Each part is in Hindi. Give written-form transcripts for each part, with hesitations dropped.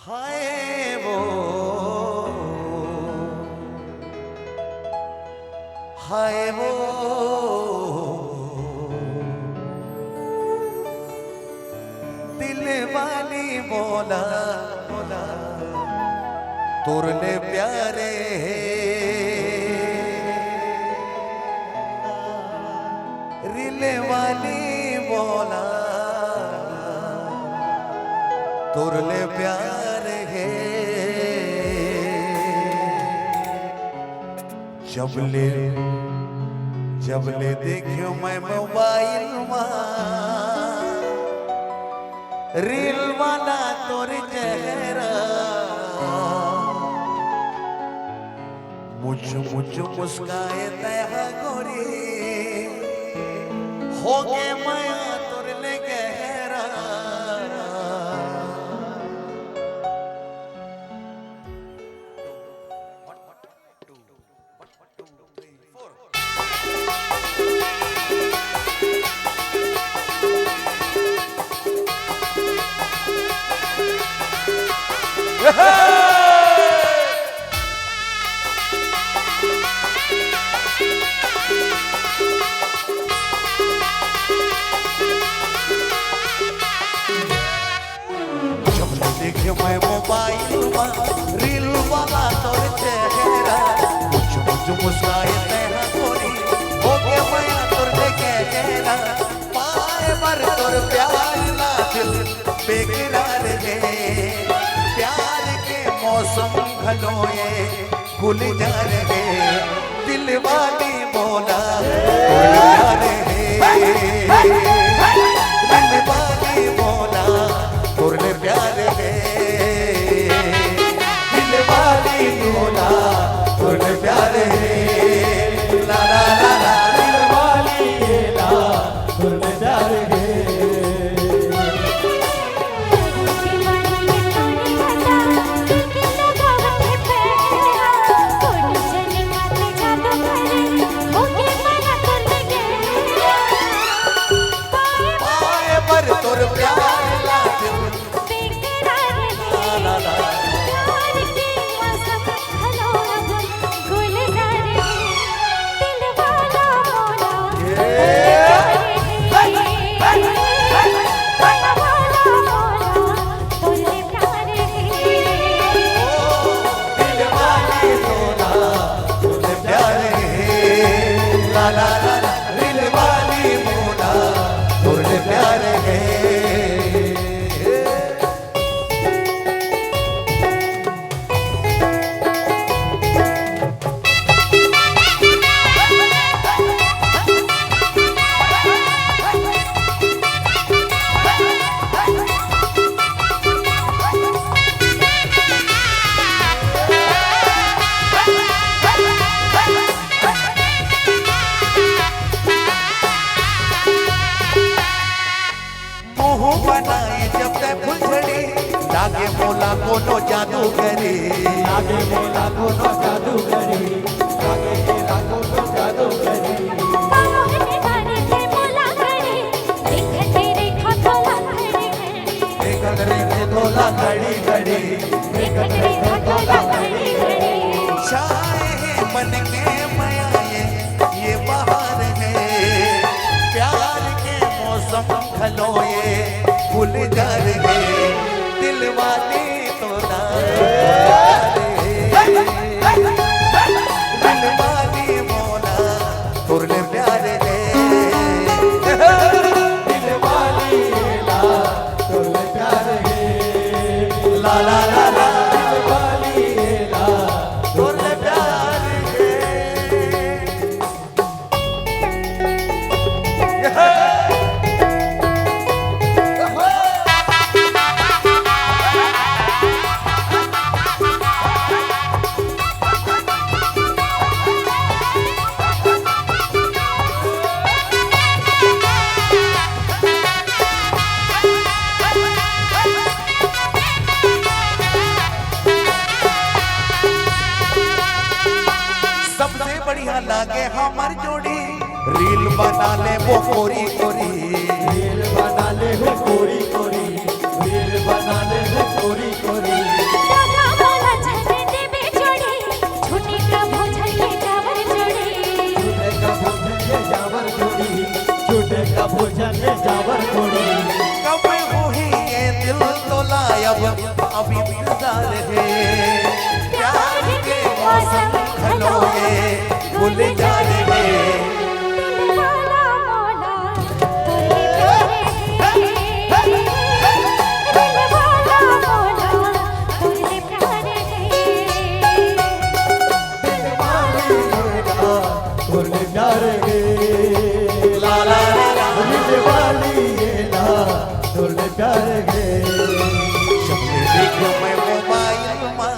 हाय वो दिल वाली बोला बोला तुरने प्यारे रिले वाली बोला तुरले प्यारे है जबले देखियो मैं मोबाइल रील वाला तोर चेहरा मुझ मुस्काए तया गोरी हो गए माया तोर ले गहरा देखियो मैं मोबाइल रील वाला तोर चेहरा मुझ मुस्काए तेरा गोरी हो गया मैं तोर देखे गहरा पाए पर तोर प्यार ना दिल बेकरार है प्यार के मौसम घलोए भूल जा रहे दिल वाली बोला प्यार है दिल वाली बोला तुरने प्यार है दिल वाली बोला तुरने प्यार है ला ला ला ला दिल वाली बोला तुरने प्यार है तोर प्यार ला दिल बेकरार है ला ला प्यार के मौसम घलोए गुलजार है दिल वाला बोला दिल वाला बोला तोरे प्यार है दिल वाली बोला तोरे प्यार है ला ला ला दिल वाली बोला तोरे प्यार है बनाई जब तक फुलझड़ी लागे मोला कोनो जादू करी लागे मोला कोनो जादू करी लागे मोला कोनो जादू करी मोहने मारे थे मोला करी देखते रेखा तोला खड़ी देखते रेखा तोला खड़ी खड़ी देखते रेखा तोला खड़ी खड़ी चाहे मन के माया ये बहार है प्यार के मौसम खलोए भूल जा रहे दिल वाली तोला दिल वाली मोला तुरने प्यार है दिल वाली ला तुरने प्यार है ला ला ला ला दिल वाली ला तुरने प्यार है बढ़िया लागे हमार जोड़ी रील बना ले वो कोरी कोरी रील बना ले वो कोरी कोरी रील बना ले वो कोरी कोरी प्यार है सबने देखो मैं मोबाइल में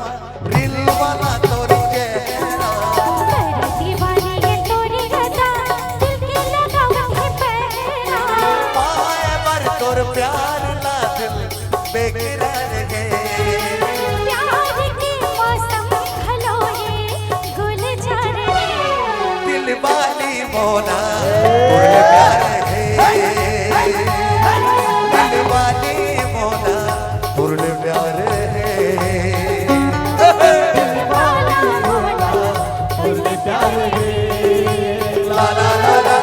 रील वाला तोर चेहरा तेरी दीवानी है तोरी गदा दिल के लगावत है पहरा पाए बर तोर प्यार ना दिल बेकरार है प्यार के मौसम खलोए गुलजार है दिल वाली मोना तोरे प्यार है दिल वाली मोना तोरे प्यार है वाला मोला तुझे प्यार है ला ला ला ला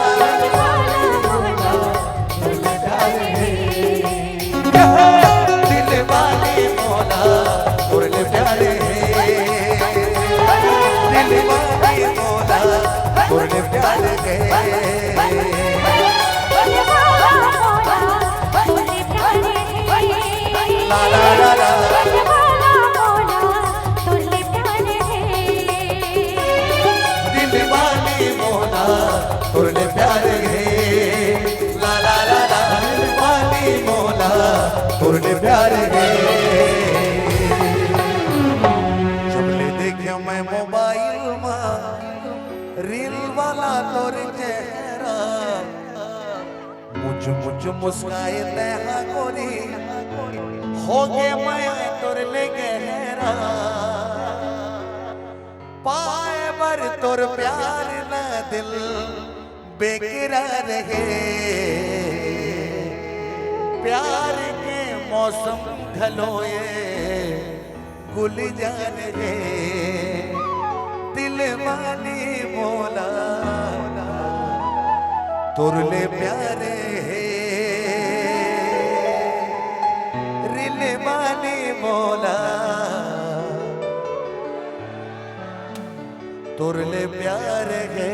वाला मोला तुझे प्यार है दिल वाली मोना तोरे प्यार है दिल वाली मोना तोरे प्यार है वाला मोला तोरे प्यार है ला ला ला ला वाला मोला तोरे प्यार है दिल वाली मोना तोरे प्यार है ला ला ला ला दिल वाली मोना तोरे प्यार है सबले देखियो मैं मोबाइल में रील वाला तोरे चेहरा मुझ मुझ मुस्काए तहा गोरी हो गे मैं तोरे ले गहरा पाए बर तोर प्यार न दिल बेकरार है प्यार के मौसम घलोए गुलजार है दिल वाली मोला तुरले प्यारे है रिल वाली मोला तुरले प्यार है